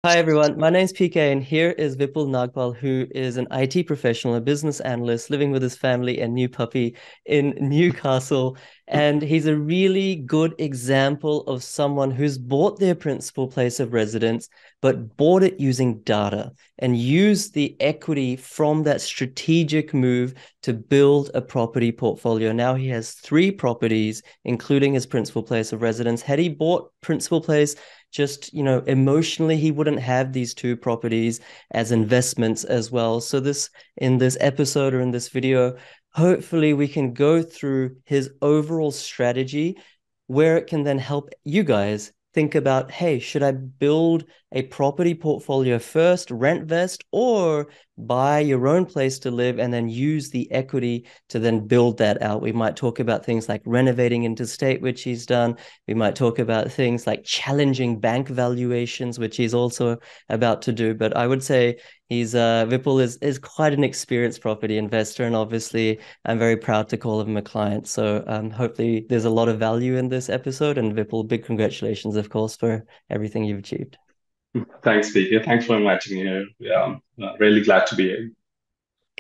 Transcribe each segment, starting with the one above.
Hi everyone, my name's PK and here is Vipul Nagpal, who is an IT professional, a business analyst living with his family and new puppy in Newcastle. And he's a really good example of someone who's bought their principal place of residence, but bought it using data and used the equity from that strategic move to build a property portfolio. Now he has three properties, including his principal place of residence. Had he bought principal place just, emotionally, he wouldn't have these two properties as investments as well. So in this episode or in this video, hopefully we can go through his overall strategy where it can then help you guys think about, hey, should I build a property portfolio first, rent vest, or buy your own place to live and then use the equity to then build that out? We might talk about things like renovating interstate, which he's done. We might talk about things like challenging bank valuations, which he's also about to do. But I would say Vipul is quite an experienced property investor, and obviously I'm very proud to call him a client. So hopefully there's a lot of value in this episode. And Vipul, big congratulations, of course, for everything you've achieved. Thanks, Vicky. Thanks for inviting me here. Yeah, I'm really glad to be here.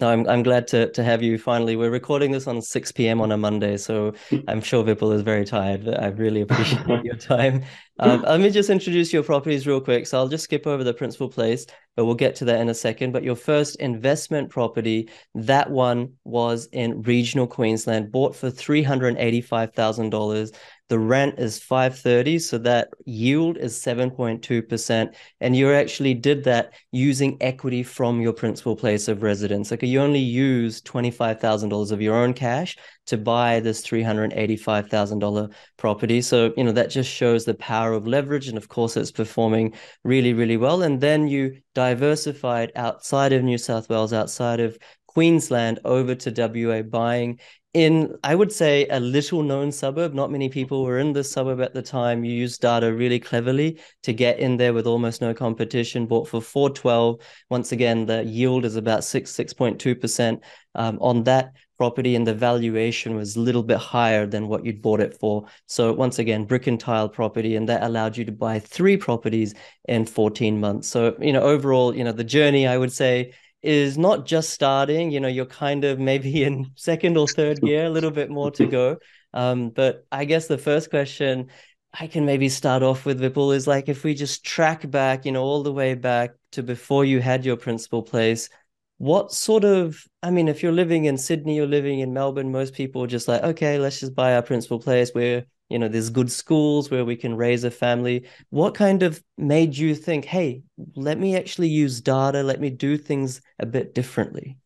No, I'm glad to have you finally. We're recording this on 6 p.m. on a Monday, so I'm sure Vipul is very tired. But I really appreciate your time. Let me just introduce your properties real quick. So I'll just skip over the principal place, but we'll get to that in a second. But your first investment property, that one was in regional Queensland, bought for $385,000. The rent is 530, so that yield is 7.2%. And you actually did that using equity from your principal place of residence. Like you only use $25,000 of your own cash to buy this $385,000 property. So, that just shows the power of leverage. And of course, it's performing really, really well. And then you diversified outside of New South Wales, outside of Queensland, over to WA, buying in, I would say, a little known suburb. Not many people were in this suburb at the time. You used data really cleverly to get in there with almost no competition. Bought for 412. Once again, the yield is about 6.2% on that property, and the valuation was a little bit higher than what you'd bought it for. So once again, brick and tile property, and that allowed you to buy three properties in 14 months. So, overall, the journey, I would say, is not just starting. You're kind of maybe in second or third gear, a little bit more to go. But I guess the first question I can maybe start off with, Vipul, is like if we just track back, all the way back to before you had your principal place, what sort of, I mean, if you're living in Sydney or living in Melbourne, most people are just like, okay, let's just buy our principal place where, there's good schools where we can raise a family. What kind of made you think, hey, let me actually use data, let me do things a bit differently?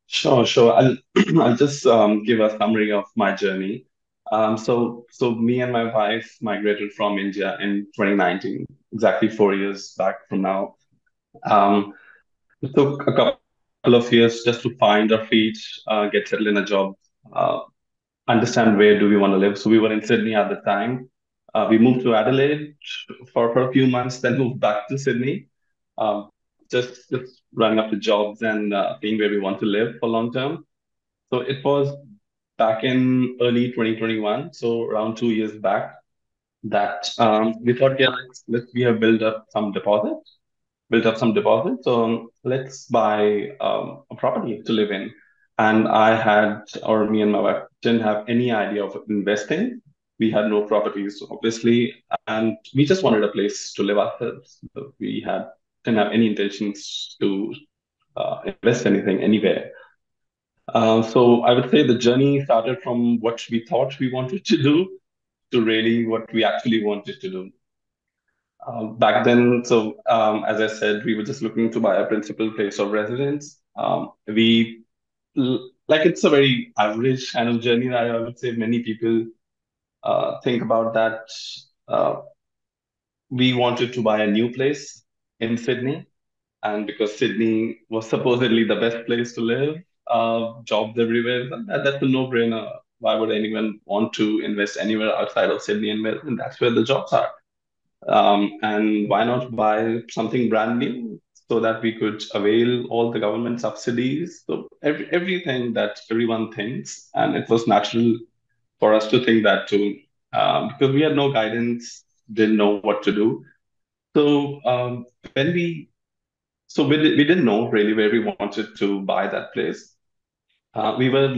Sure, sure. I'll just give a summary of my journey. So me and my wife migrated from India in 2019, exactly 4 years back from now. Um, it took a couple of years just to find our feet, get settled in a job, uh, understand where do we want to live. So we were in Sydney at the time. We moved to Adelaide for a few months, then moved back to Sydney. Um, just running up the jobs and being where we want to live for long term. So it was back in early 2021, so around 2 years back, that we thought, yeah, let's we have built up some deposit. So let's buy a property to live in. And me and my wife didn't have any idea of investing. We had no properties, obviously, and we just wanted a place to live ourselves. So didn't have any intentions to invest anything anywhere. So I would say the journey started from what we thought we wanted to do to really what we actually wanted to do. Back then, as I said, we were just looking to buy a principal place of residence. Like it's a very average kind of journey that I would say many people think about that. Uh, we wanted to buy a new place in Sydney, and because Sydney was supposedly the best place to live, jobs everywhere, that's a no-brainer. Why would anyone want to invest anywhere outside of Sydney and Melbourne? That's where the jobs are. And why not buy something brand new so that we could avail all the government subsidies? So everything that everyone thinks, and it was natural for us to think that too, because we had no guidance, didn't know what to do. when we didn't know really where we wanted to buy that place. We were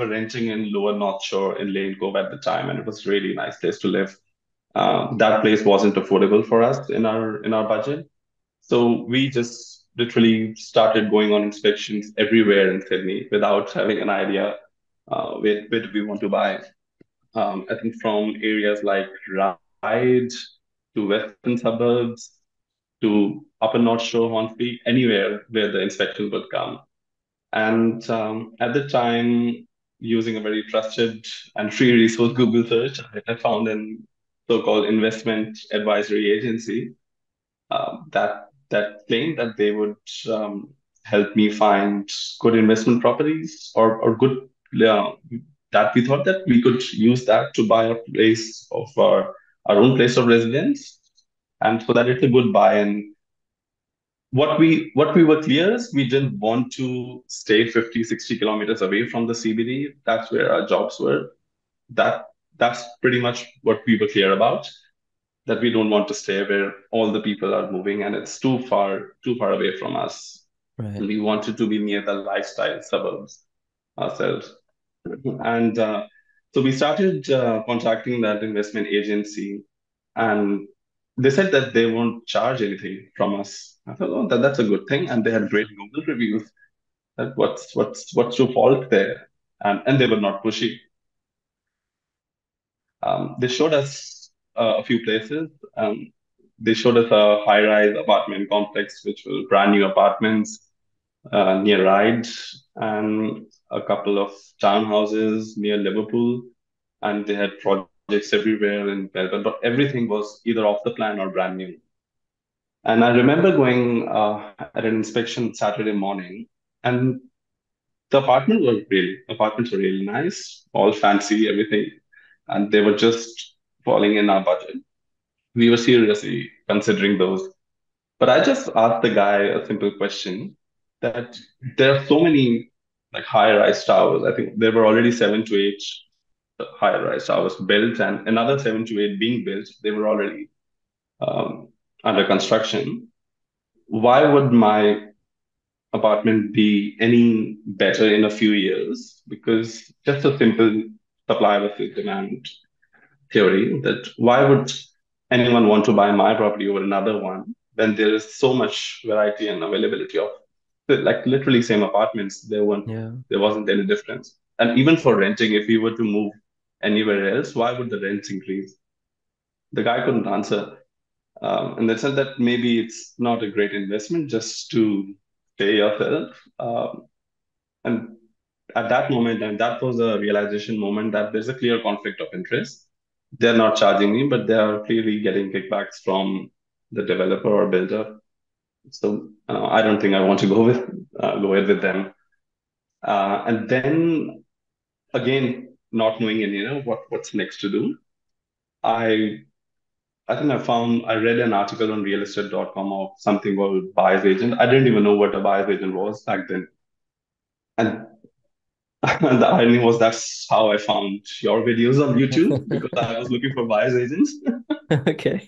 renting in Lower North Shore in Lane Cove at the time, and it was really nice place to live. That place wasn't affordable for us in our budget, so we just literally started going on inspections everywhere in Sydney without having an idea where do we want to buy. I think from areas like Ryde to Western suburbs to Upper North Shore, Hornsby, anywhere where the inspections would come. And at the time, using a very trusted and free resource Google search, I found an so-called investment advisory agency that claimed that they would help me find good investment properties or good that we thought that we could use that to buy a place of our own place of residence, and so that it's a good buy. And what we were clear is we didn't want to stay 50, 60 kilometers away from the CBD. That's where our jobs were. That that's pretty much what we were clear about. That we don't want to stay where all the people are moving and it's too far away from us. Right. And we wanted to be near the lifestyle suburbs ourselves. And so we started contacting that investment agency, and they said that they won't charge anything from us. I thought, oh, that's a good thing. And they had great Google reviews. That what's your fault there? And they were not pushy. They showed us a few places. They showed us a high-rise apartment complex, which were brand new apartments near Ryde, and a couple of townhouses near Liverpool. And they had projects everywhere in Melbourne, but everything was either off the plan or brand new. And I remember going at an inspection Saturday morning, and the apartments were really nice, all fancy, everything, and they were just falling in our budget. We were seriously considering those. But I just asked the guy a simple question that there are so many like high-rise towers. I think there were already 7 to 8 high-rise towers built, and another 7 to 8 being built. They were already um, under construction. Why would my apartment be any better in a few years? Because just a simple supply versus demand theory that why would anyone want to buy my property over another one when there is so much variety and availability of like literally same apartments. Yeah. There wasn't any difference. And even for renting, if we were to move anywhere else, why would the rents increase? The guy couldn't answer. And they said that maybe it's not a great investment just to pay yourself. And at that moment, and that was a realization moment that there's a clear conflict of interest. They're not charging me, but they are clearly getting kickbacks from the developer or builder. So I don't think I want to go ahead with them. And then again, not knowing any, what's next to do. I I think I read an article on realestate.com of something called buyer's agent. I didn't even know what a buyer's agent was back then. And the irony was that's how I found your videos on YouTube because I was looking for buyer's agents. Okay.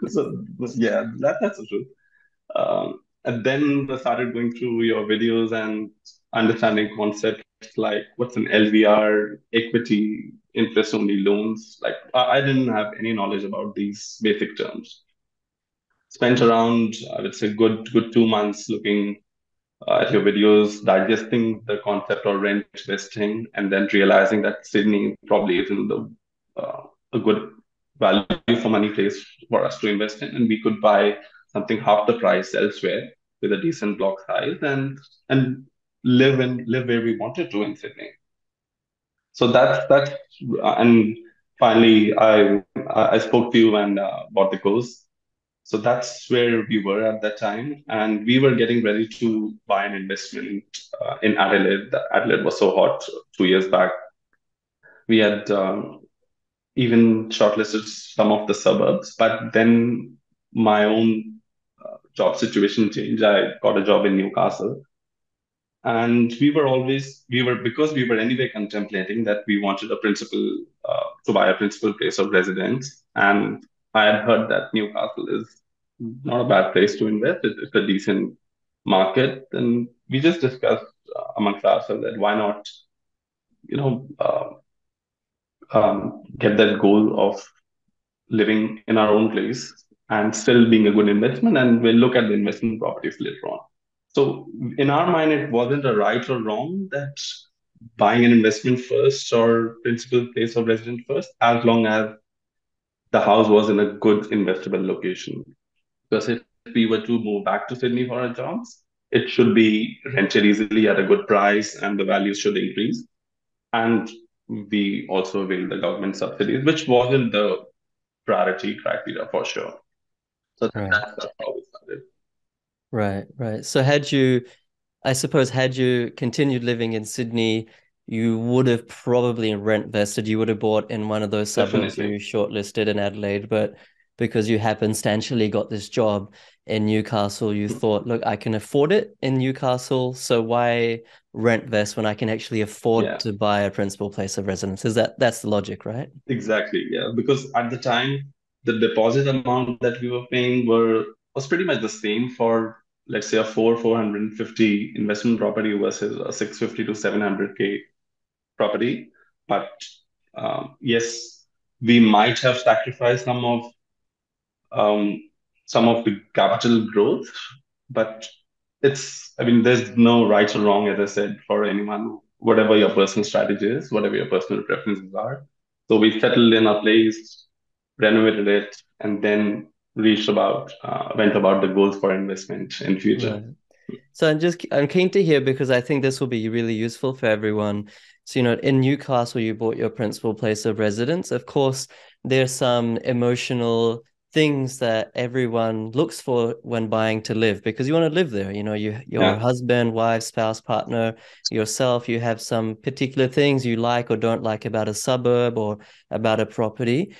So yeah, that's the truth. And then I started going through your videos and understanding concepts like what's an LVR, equity, interest only loans. Like I didn't have any knowledge about these basic terms. Spent around, I would say, good 2 months looking at your videos, digesting the concept of rent vesting, and then realizing that Sydney probably isn't uh, a good value for money place for us to invest in, and we could buy something half the price elsewhere with a decent block size and live where we wanted to in Sydney. So that's and finally I spoke to you and bought the course. So that's where we were at that time. And we were getting ready to buy an investment in Adelaide. Adelaide was so hot 2 years back. We had even shortlisted some of the suburbs, but then my own job situation changed. I got a job in Newcastle. And because we were anyway contemplating that we wanted to buy a principal place of residence. And I had heard that Newcastle is not a bad place to invest. It's a decent market, and we just discussed amongst ourselves that why not, you know, get that goal of living in our own place and still being a good investment, and we'll look at the investment properties later on. So in our mind, it wasn't a right or wrong that buying an investment first or principal place of residence first, as long as the house was in a good investable location. Because if we were to move back to Sydney for our jobs, it should be rented easily at a good price and the values should increase. And we also avail the government subsidies, which wasn't the priority criteria for sure. So Right. that's how we started. Right, right. So I suppose, had you continued living in Sydney, you would have probably rent vested. You would have bought in one of those suburbs you Definitely. shortlisted in Adelaide, but because you happenstantially got this job in Newcastle, you thought, look, I can afford it in Newcastle, so why rent vest when I can actually afford Yeah, to buy a principal place of residence? That's the logic, right? exactly. Yeah, because at the time, the deposit amount that we were paying was pretty much the same for, let's say, a 450 investment property versus a 650 to 700K property. But yes, we might have sacrificed um, some of the capital growth, but I mean, there's no right or wrong, as I said, for anyone, whatever your personal strategy is, whatever your personal preferences are. So we settled in a place, renovated it, and then went about the goals for investment in future. Right. So I'm keen to hear because I think this will be really useful for everyone. So, in Newcastle, you bought your principal place of residence. Of course, there's some emotional things that everyone looks for when buying to live because you want to live there. Your Yeah, husband, wife, spouse, partner, yourself, you have some particular things you like or don't like about a suburb or about a property.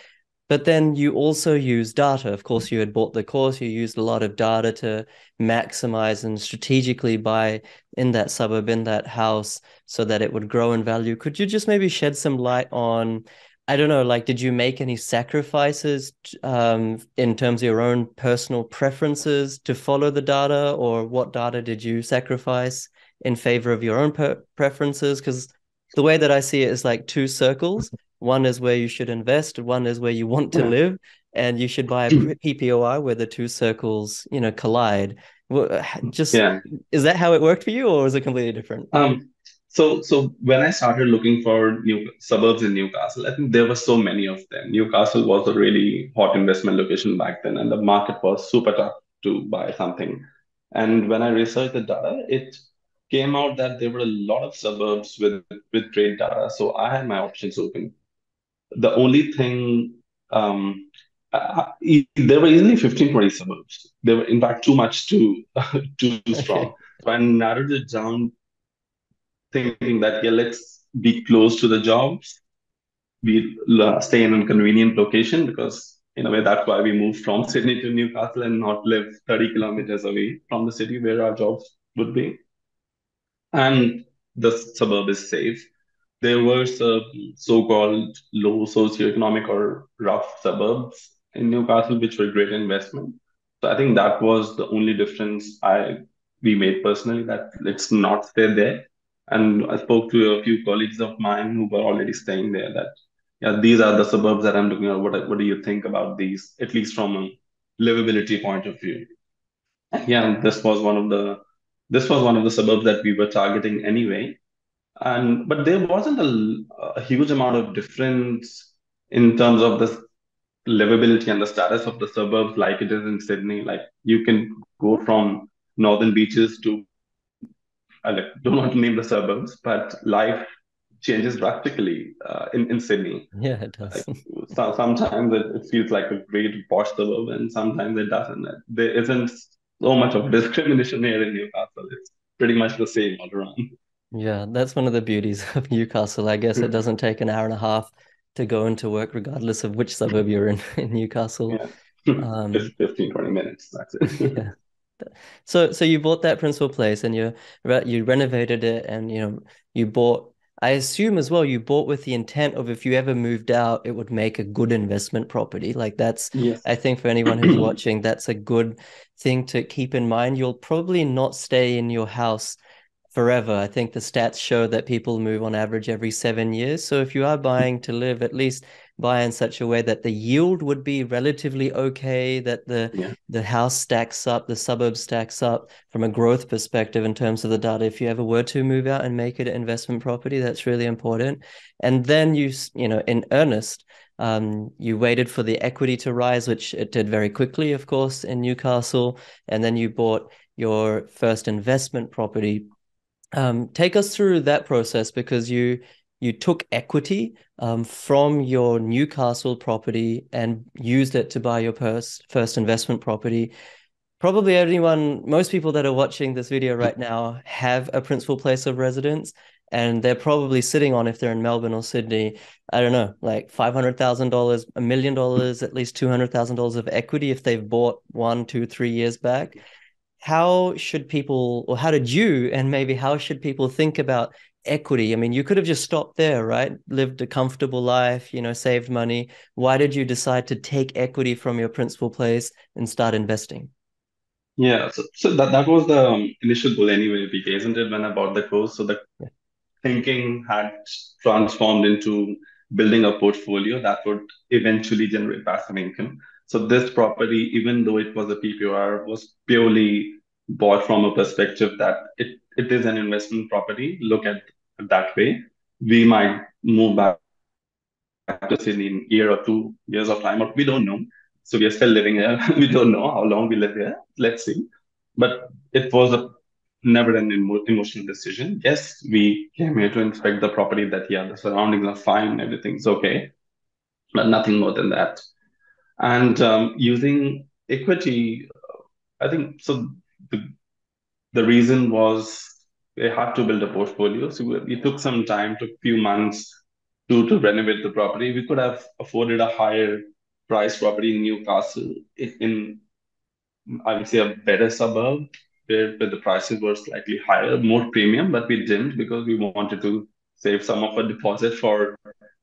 But then you also use data. Of course, you had bought the course, you used a lot of data to maximize and strategically buy in that suburb, in that house, so that it would grow in value. Could you just maybe shed some light on, I don't know, like, did you make any sacrifices in terms of your own personal preferences to follow the data, or what data did you sacrifice in favor of your own preferences? Because the way that I see it is like two circles. One is where you should invest, one is where you want to yeah. live, and you should buy a PPOR where the two circles, collide. Just Yeah. is that how it worked for you, or is it completely different? So when I started looking for new suburbs in Newcastle, I think there were so many of them. Newcastle was a really hot investment location back then, and the market was super tough to buy something. And when I researched the data, it came out that there were a lot of suburbs with great data. So I had my options open. The only thing, there were easily 15, 20 suburbs. There were, in fact, too much, too Okay. strong. So I narrowed it down thinking that, yeah, let's be close to the jobs. We stay in a convenient location because, in a way, that's why we moved from Sydney to Newcastle and not live 30 kilometers away from the city where our jobs would be. And the suburb is safe. There were some so-called low socioeconomic or rough suburbs in Newcastle, which were great investment. So I think that was the only difference we made personally, that let's not stay there. And I spoke to a few colleagues of mine who were already staying there that, yeah, these are the suburbs that I'm looking at. What do you think about these, at least from a livability point of view? And yeah, this was one of the suburbs that we were targeting anyway. And but there wasn't a huge amount of difference in terms of the livability and the status of the suburbs like it is in Sydney. Like you can go from northern beaches to, I don't want to name the suburbs, but life changes drastically in Sydney. Yeah, it Like does. sometimes it feels like a great posh suburb, and sometimes it doesn't. There isn't so much of discrimination here in Newcastle. It's pretty much the same all around. Yeah, that's one of the beauties of Newcastle. I guess it doesn't take an hour and a half to go into work, regardless of which suburb you're in in Newcastle. Yeah. Um, 15, 20 minutes. That's it. yeah. So you bought that principal place and you renovated it and you bought I assume as well you bought with the intent of if you ever moved out, it would make a good investment property. Like that's, I Yes. think for anyone who's watching, that's a good thing to keep in mind. You'll probably not stay in your house forever. I think the stats show that people move on average every 7 years. So if you are buying to live, at least buy in such a way that the yield would be relatively okay, that Yeah. the house stacks up, the suburb stacks up from a growth perspective in terms of the data. If you ever were to move out and make it an investment property, that's really important. And then you know, in earnest, you waited for the equity to rise, which it did very quickly, of course, in Newcastle, and then you bought your first investment property. Take us through that process because you took equity from your Newcastle property and used it to buy your first investment property. Probably most people that are watching this video right now have a principal place of residence, and they're probably sitting on, if they're in Melbourne or Sydney, I don't know, like $500,000, $1 million, at least $200,000 of equity if they've bought 1, 2, 3 years back. How should people, or how did you, and maybe how should people think about equity? I mean, you could have just stopped there, right? Lived a comfortable life, saved money. Why did you decide to take equity from your principal place and start investing? Yeah, so that was the initial goal anyway, VK, isn't it? When I bought the course, so the Yeah. thinking had transformed into building a portfolio that would eventually generate passive income. So this property, even though it was a PPOR, was purely bought from a perspective that it is an investment property. Look at it that way. We might move back to Sydney in year or 2 years of time, or we don't know. So we are still living here. We don't know how long we live here. Let's see. But it was never an emotional decision. Yes, we came here to inspect the property that, yeah, the surroundings are fine, everything's okay, but nothing more than that. And using equity, I think so. The, the reason was they had to build a portfolio. So it took some time, took few months to renovate the property. We could have afforded a higher price property in Newcastle in I would say a better suburb where the prices were slightly higher, more premium, but we didn't because we wanted to save some of our deposit for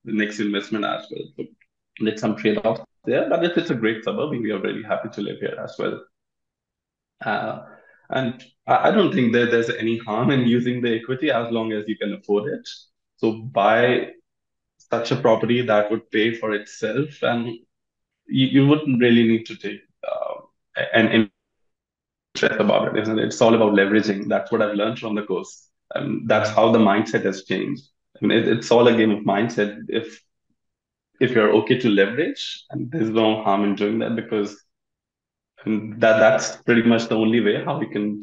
the next investment as well. So like some trade-offs there, but if it's a great suburb, we are really happy to live here as well. Uh, and I don't think that there's any harm in using the equity as long as you can afford it. So buy such a property that would pay for itself, and you wouldn't really need to take an stress about it, isn't it? It's all about leveraging. That's what I've learned from the course. And that's Mm. how the mindset has changed. I mean, it's all a game of mindset. If you're okay to leverage, and there's no harm in doing that because that's pretty much the only way how we can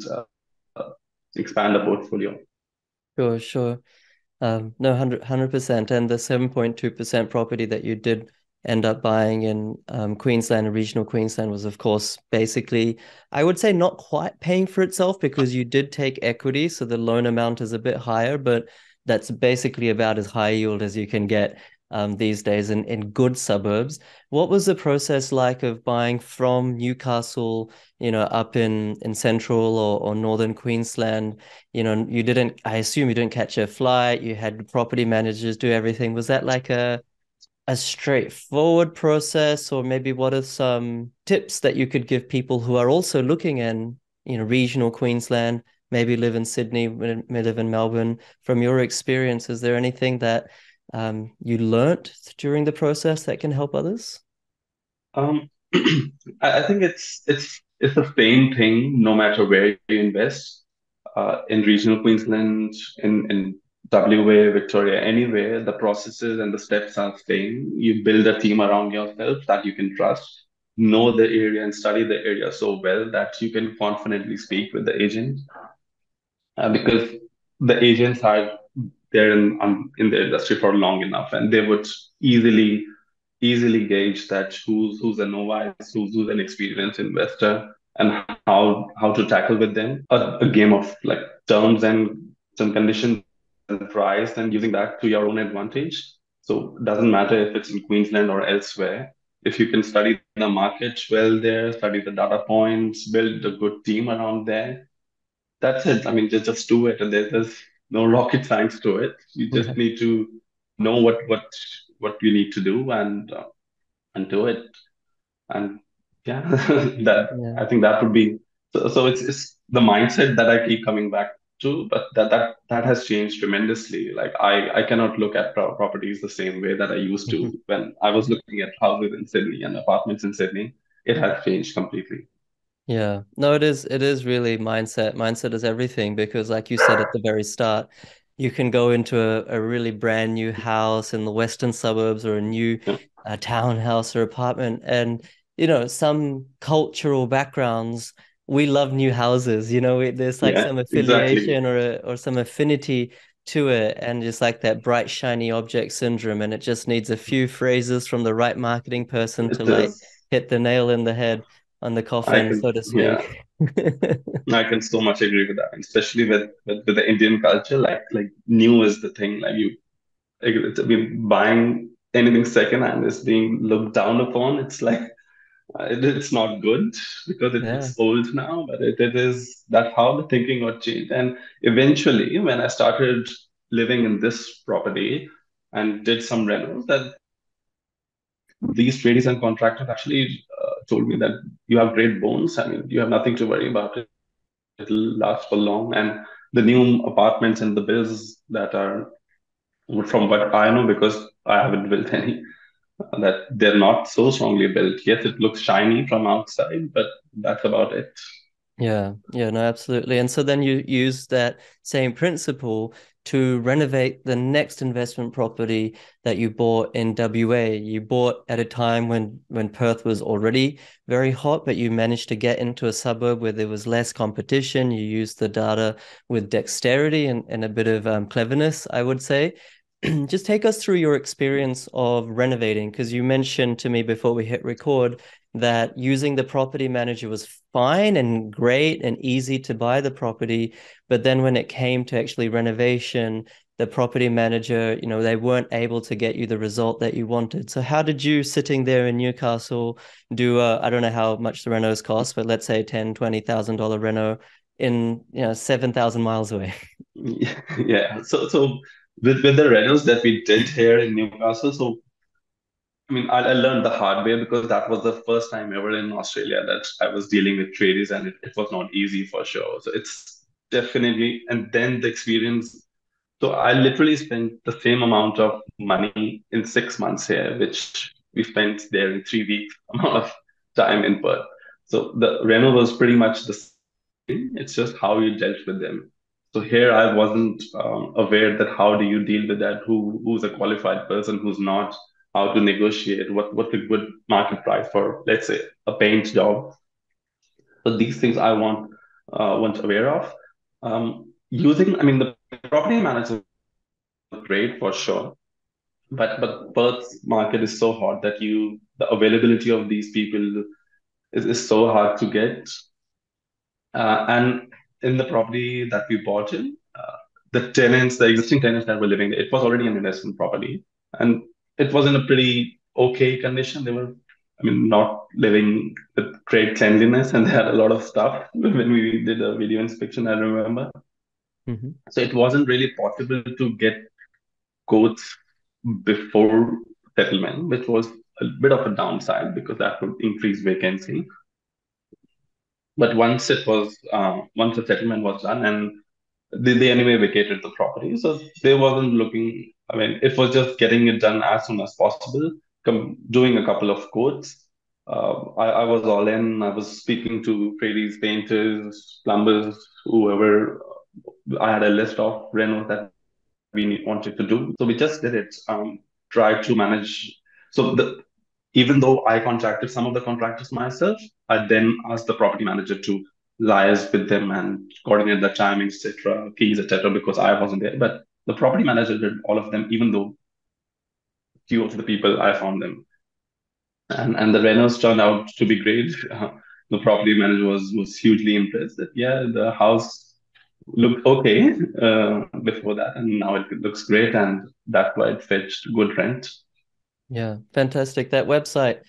expand a portfolio. Sure, sure. No, 100%. And the 7.2% property that you did end up buying in Queensland and regional Queensland was, of course, basically, I would say not quite paying for itself because you did take equity. So the loan amount is a bit higher, but that's basically about as high yield as you can get these days in good suburbs. What was the process like of buying from Newcastle, up in central or northern Queensland? You didn't, I assume you didn't catch a flight, you had property managers do everything. Was that like a straightforward process, or maybe what are some tips that you could give people who are also looking in, regional Queensland, maybe live in Sydney, may live in Melbourne? From your experience, is there anything that you learnt during the process that can help others? Um, I think it's the same thing no matter where you invest. In regional Queensland, in WA, Victoria, anywhere, the processes and the steps are same. You build a team around yourself that you can trust, know the area and study the area so well that you can confidently speak with the agent. Because the agents are there in the industry for long enough, and they would easily gauge that who's a novice, who's an experienced investor, and how to tackle with them a game of like terms and some conditions and price, and using that to your own advantage. So it doesn't matter if it's in Queensland or elsewhere. If you can study the market well there, study the data points, build a good team around there, that's it. I mean, just do it. And there's no rocket science to it. You Yeah. just need to know what you need to do and do it. And yeah, that Yeah. I think that would be so. So it's the mindset that I keep coming back to, but that has changed tremendously. Like I cannot look at properties the same way that I used to when I was looking at houses in Sydney and apartments in Sydney. It has changed completely. Yeah. No, it is really mindset. Mindset is everything because like you said at the very start, you can go into a really brand new house in the western suburbs or a new Yeah, townhouse or apartment. And, some cultural backgrounds, we love new houses, there's like yeah, some exactly. affiliation or some affinity to it. And just like that bright, shiny object syndrome. And it just needs a few phrases from the right marketing person to It like does. hit the nail in the head on the I coffin, can, so to yeah, speak. I can so much agree with that, especially with the Indian culture. Like new is the thing. I mean, buying anything secondhand is being looked down upon. It's like it's not good because Yeah. it's old now, but it is that's how the thinking got changed. And eventually, when I started living in this property and did some rentals, that these traders and contractors actually told me that you have great bones. I mean, you have nothing to worry about. It'll last for long. And the new apartments and the bills that are from what I know, because I haven't built any, that they're not so strongly built. Yes, it looks shiny from outside, but that's about it. Yeah, yeah, no, absolutely. And so then you use that same principle to renovate the next investment property that you bought in WA. You bought at a time when Perth was already very hot, but you managed to get into a suburb where there was less competition. You used the data with dexterity and a bit of cleverness, I would say. Just take us through your experience of renovating, because you mentioned to me before we hit record that using the property manager was fine and great and easy to buy the property. But then when it came to actually renovation, the property manager, they weren't able to get you the result that you wanted. So how did you, sitting there in Newcastle, do I don't know how much the renos cost, but let's say 10, $20,000 reno in, 7,000 miles away. Yeah. So with the renos that we did here in Newcastle, so I mean, I learned the hard way because that was the first time ever in Australia that I was dealing with tradies, and it was not easy for sure. So it's definitely, and then the experience. So I literally spent the same amount of money in 6 months here, which we spent there in 3 weeks amount of time in Perth. So the reno was pretty much the same. It's just how you dealt with them. So here I wasn't aware that how do you deal with that? Who's a qualified person, who's not? How to negotiate? What's a good market price for, let's say, a paint job? So these things I want aware of. Using, I mean, the property manager great for sure. But Perth's market is so hot that the availability of these people is so hard to get. And in the property that we bought in, the existing tenants that were living there, it was already an investment property, and it was in a pretty okay condition. They were, I mean, not living with great cleanliness, and they had a lot of stuff when we did a video inspection. I remember, Mhm. so it wasn't really possible to get quotes before settlement, which was a bit of a downside because that would increase vacancy. But once the settlement was done, and they anyway vacated the property, so they wasn't looking. I mean, it was just getting it done as soon as possible. Doing a couple of quotes. I was all in. I was speaking to tradies, painters, plumbers, whoever. I had a list of renos that wanted to do. So we just did it. Tried to manage. So even though I contracted some of the contractors myself, I then asked the property manager to liaise with them and coordinate the timing, etc., keys, etc., because I wasn't there. But the property manager did all of them, even though few of the people I found them. And the renos turned out to be great. The property manager was hugely impressed that yeah, the house looked okay before that, and now it looks great, and that's why it fetched good rent. Yeah, fantastic. That website,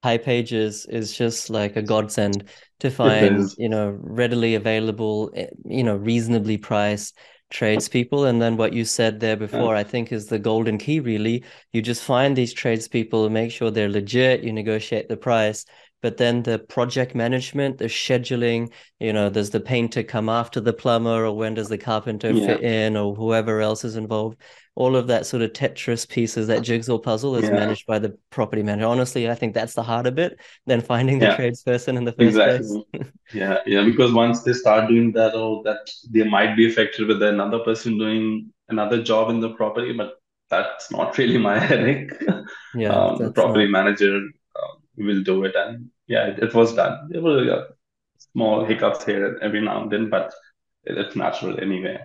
High Pages, is just like a godsend to It find, is. readily available, reasonably priced tradespeople. And then what you said there before, I think is the golden key, really. You just find these tradespeople, make sure they're legit, you negotiate the price. But then the project management, the scheduling, does the painter come after the plumber, or when does the carpenter Yeah, fit in, or whoever else is involved? All of that sort of Tetris pieces, that jigsaw puzzle is yeah, managed by the property manager. Honestly, I think that's the harder bit than finding the yeah, tradesperson in the first place. exactly. Yeah, yeah, because once they start doing that, oh, that they might be affected with another person doing another job in the property, but that's not really my headache. Yeah, The that's property not. manager will do it, and yeah, it was done. There were small hiccups here every now and then, but it's natural anyway.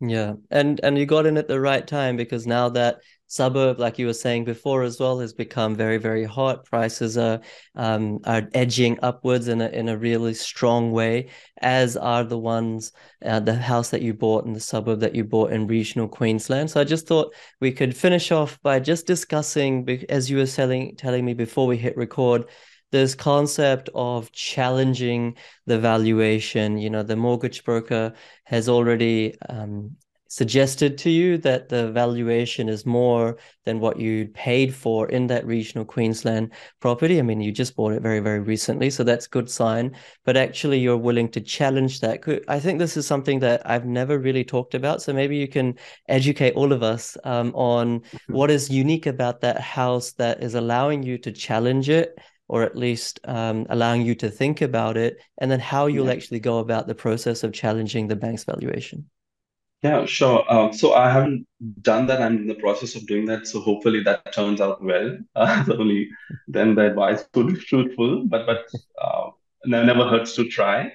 Yeah, and you got in at the right time, because now that suburb, like you were saying before as well, has become very, very hot. Prices are edging upwards in a really strong way, as are the ones the house that you bought and the suburb that you bought in regional Queensland. So I just thought we could finish off by just discussing, as you were telling me before we hit record, this concept of challenging the valuation. The mortgage broker has already suggested to you that the valuation is more than what you paid for in that regional Queensland property. I mean, you just bought it very, very recently, so that's a good sign. But actually, you're willing to challenge that. I think this is something that I've never really talked about. So maybe you can educate all of us on what is unique about that house that is allowing you to challenge it, or at least allowing you to think about it, and then how you'll Yeah. actually go about the process of challenging the bank's valuation. Yeah, sure. So I haven't done that. I'm in the process of doing that. So hopefully that turns out well. So only then the advice could be truthful, but never hurts to try.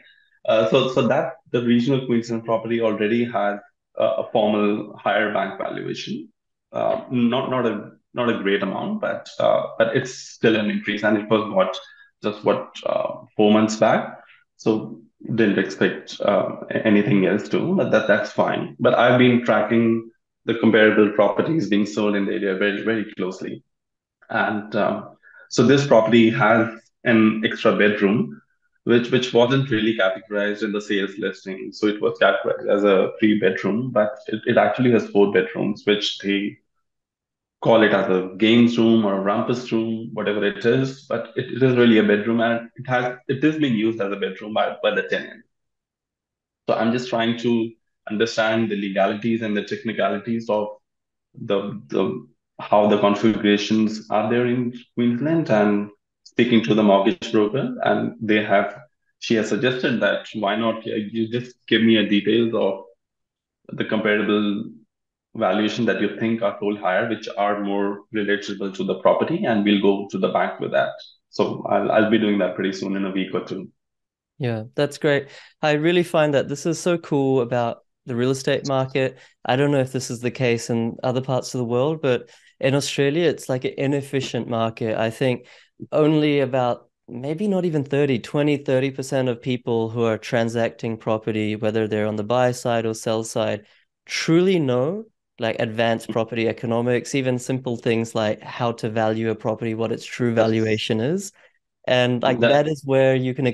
So that the regional Queensland property already has a formal higher bank valuation. Not a great amount, but it's still an increase, and it was what just what 4 months back. So didn't expect anything else too, but that's fine. But I've been tracking the comparable properties being sold in the area very, very closely. And so this property has an extra bedroom, which wasn't really categorized in the sales listing. So it was categorized as a three bedroom, but it actually has four bedrooms, which they call it as a games room or a rumpus room, whatever it is. But it is really a bedroom, and it is being used as a bedroom by the tenant. So I'm just trying to understand the legalities and the technicalities of the how the configurations are there in Queensland, and speaking to the mortgage broker, and she has suggested that why not you just give me a details of the comparable valuation that you think are told higher, which are more relatable to the property, and we'll go to the bank with that. So I'll be doing that pretty soon in a week or two. Yeah, that's great. I really find that this is so cool about the real estate market. I don't know if this is the case in other parts of the world, but in Australia, it's like an inefficient market. I think only about, maybe not even 30% of people who are transacting property, whether they're on the buy side or sell side, truly know like advanced property economics, even simple things like how to value a property, what its true That's valuation is. And like that that is where you can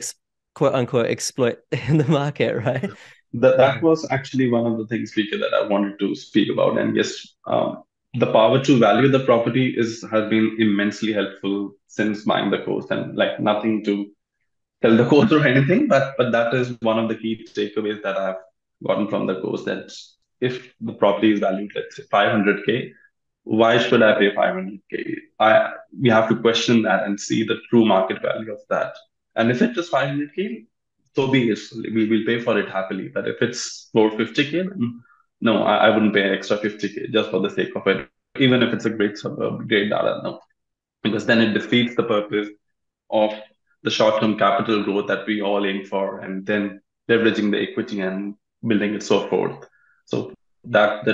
quote unquote exploit in the market, right? that was actually one of the things, speaker, that I wanted to speak about. And yes, the power to value the property is has been immensely helpful since buying the course, and like nothing to tell the course or anything, but that is one of the key takeaways that I've gotten from the course, that if the property is valued, let's say 500K, why should I pay 500K? We have to question that and see the true market value of that. And if it's just 500K, so be it. We will pay for it happily. But if it's 450K, then no, I wouldn't pay an extra 50K just for the sake of it. Even if it's a great suburb, great data, no, because then it defeats the purpose of the short-term capital growth that we all aim for, and then leveraging the equity and building it so forth. So that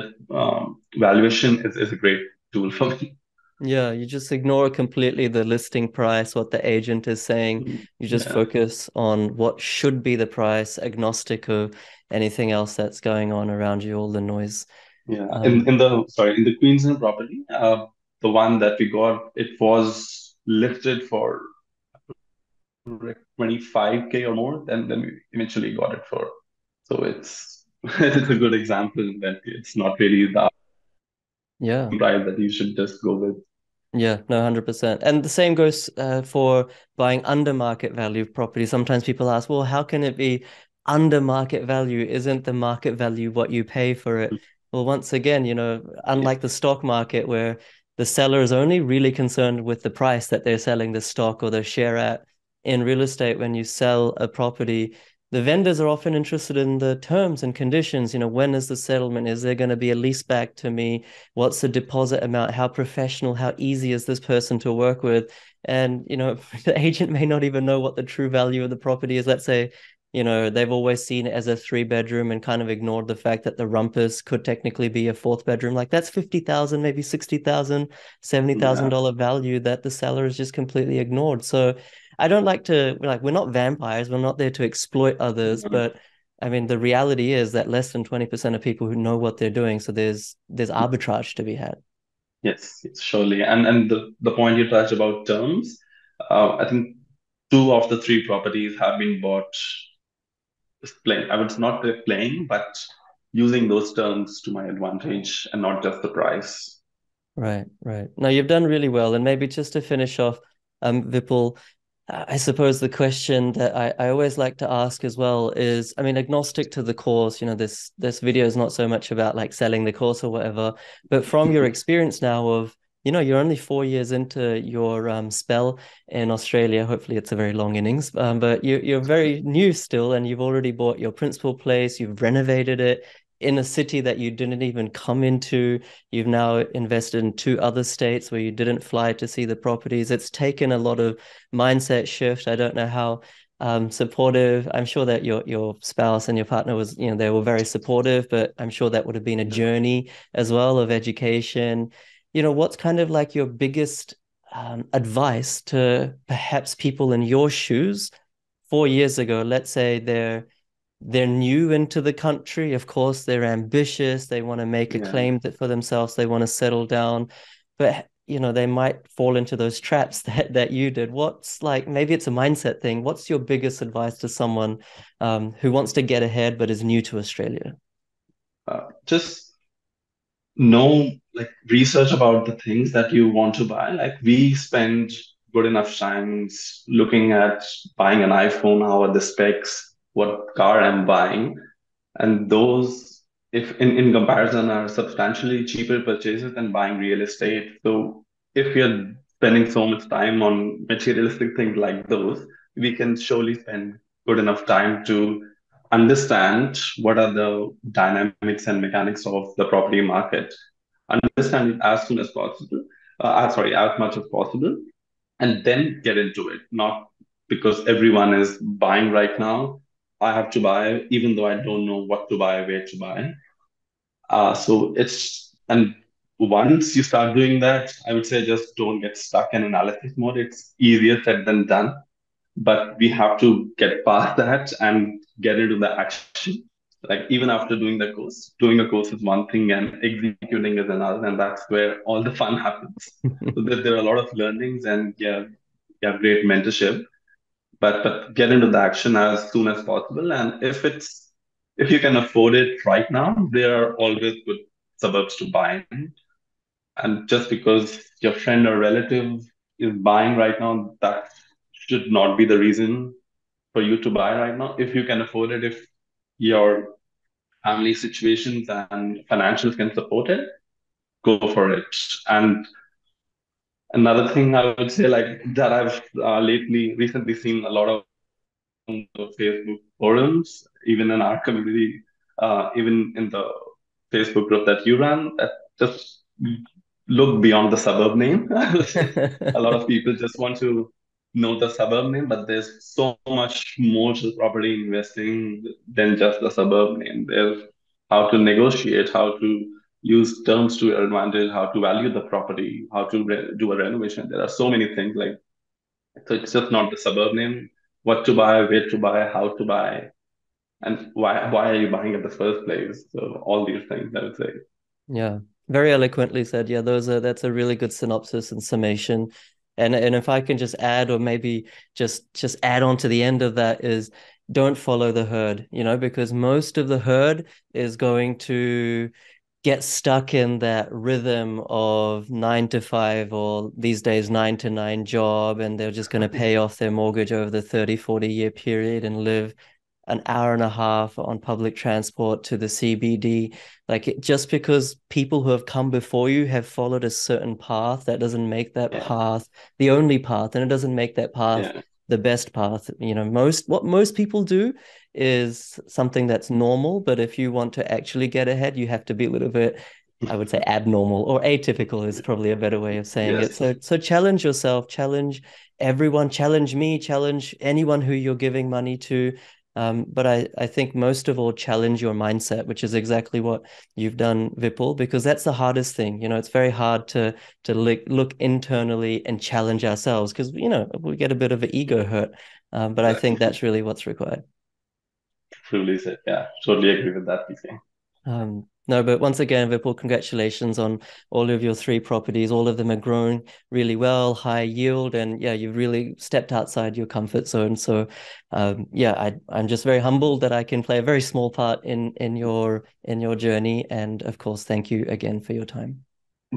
valuation is a great tool for me. Yeah, you just ignore completely the listing price, what the agent is saying. You just Yeah, focus on what should be the price, agnostic of anything else that's going on around you, all the noise. yeah. Um, In the Queensland property, the one that we got, it was listed for 25K or more. Then we eventually got it for. So it's it's a good example that it's not really the Yeah. price that you should just go with. Yeah, no, 100%. And the same goes for buying under market value property. Sometimes people ask, well, how can it be under market value? Isn't the market value what you pay for it? Well, once again, Yeah, unlike the stock market where the seller is only really concerned with the price that they're selling the stock or the share at, in real estate, when you sell a property, the vendors are often interested in the terms and conditions. When is the settlement? Is there going to be a lease back to me? What's the deposit amount? How professional, how easy is this person to work with? And, the agent may not even know what the true value of the property is. Let's say, they've always seen it as a 3 bedroom and kind of ignored the fact that the rumpus could technically be a fourth bedroom. Like that's 50,000, maybe 60,000, yeah, $70,000 value that the seller has just completely ignored. So I don't like to, like, we're not vampires. We're not there to exploit others, yeah. but I mean, the reality is that less than 20% of people who know what they're doing. So there's arbitrage to be had. Yes, yes, surely. And the point you touched about terms, I think two of the three properties have been bought just playing. I would not say playing, but using those terms to my advantage and not just the price. Right, right. No, you've done really well. And maybe just to finish off, Vipul, I suppose the question that I always like to ask as well is, I mean, agnostic to the course, this video is not so much about like selling the course or whatever, but from your experience now of, you're only 4 years into your spell in Australia. Hopefully it's a very long innings, but you're very new still, and you've already bought your principal place, you've renovated it in a city that you didn't even come into. You've now invested in two other states where you didn't fly to see the properties. It's taken a lot of mindset shift. I don't know how supportive. I'm sure that your spouse and your partner was, they were very supportive, but I'm sure that would have been a Yeah. journey as well of education. What's kind of like your biggest advice to perhaps people in your shoes 4 years ago? Let's say they're new into the country. Of course, they're ambitious. They want to make a Yeah. claim that for themselves. They want to settle down, but they might fall into those traps that you did. What's like, maybe it's a mindset thing. What's your biggest advice to someone who wants to get ahead but is new to Australia? Just know, like, research about the things that you want to buy. Like we spend good enough times looking at buying an iPhone, how are the specs, what car I'm buying, and those, if in comparison, are substantially cheaper purchases than buying real estate. So if you're spending so much time on materialistic things like those, we can surely spend good enough time to understand what are the dynamics and mechanics of the property market, understand it as soon as possible, sorry, as much as possible, and then get into it. Not because everyone is buying right now, I have to buy, even though I don't know what to buy, where to buy. And once you start doing that, I would say just don't get stuck in analysis mode. It's easier said than done, but we have to get past that and get into the action. Like even after doing a course is one thing and executing is another, and that's where all the fun happens. So there are a lot of learnings, and yeah, yeah, great mentorship, but get into the action as soon as possible. And if you can afford it right now, there are always good suburbs to buy in. And just because your friend or relative is buying right now, that should not be the reason for you to buy right now. If you can afford it, if your family situations and financials can support it, go for it. And another thing I would say, like that I've recently seen a lot of the Facebook forums, even in our community, even in the Facebook group that you run, that just look beyond the suburb name. I would say a lot of people just want to know the suburb name, but there's so much more to property investing than just the suburb name. There's how to negotiate, how to use terms to your advantage, how to value the property, how to do a renovation. There are so many things like, so it's just not the suburb name, what to buy, where to buy, how to buy, and why are you buying in the first place? So all these things, I would say. Yeah, very eloquently said. Yeah, that's a really good synopsis and summation. And if I can just add, or maybe just add on to the end of that is, don't follow the herd, because most of the herd is going to get stuck in that rhythm of 9 to 5, or these days 9 to 9 job, and they're just going to pay off their mortgage over the 30, 40 year period and live an hour and a half on public transport to the CBD. Just because people who have come before you have followed a certain path, that doesn't make that Yeah, path the only path, and it doesn't make that path yeah, the best path. What most people do is something that's normal, but if you want to actually get ahead, you have to be a little bit, I would say, abnormal, or atypical is probably a better way of saying it. yes, So challenge yourself, challenge everyone, challenge me, challenge anyone who you're giving money to. But I think most of all, challenge your mindset, which is exactly what you've done, Vipul, because that's the hardest thing. It's very hard to look internally and challenge ourselves, because we get a bit of an ego hurt. But I think exactly. that's really what's required. Truly said. Yeah, totally agree with that, PK. No, but once again, Vipul, congratulations on all of your three properties. All of them are growing really well, high yield, and yeah, you've really stepped outside your comfort zone. So, yeah, I'm just very humbled that I can play a very small part in your journey. And of course, thank you again for your time.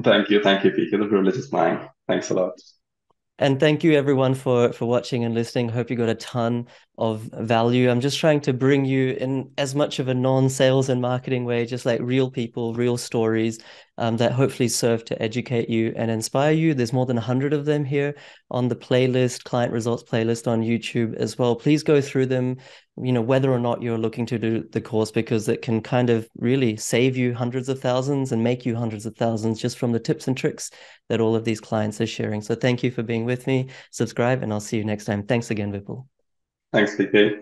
Thank you, PK. The privilege is mine. Thanks a lot. And thank you everyone for watching and listening. Hope you got a ton of value. I'm just trying to bring you in as much of a non-sales and marketing way, just like real people, real stories, that hopefully serve to educate you and inspire you. There's more than 100 of them here on the playlist, client results playlist on YouTube as well. Please go through them, whether or not you're looking to do the course, because it can kind of really save you hundreds of thousands and make you hundreds of thousands just from the tips and tricks that all of these clients are sharing. So thank you for being with me. Subscribe, and I'll see you next time. Thanks again, Vipul. Thanks, PK.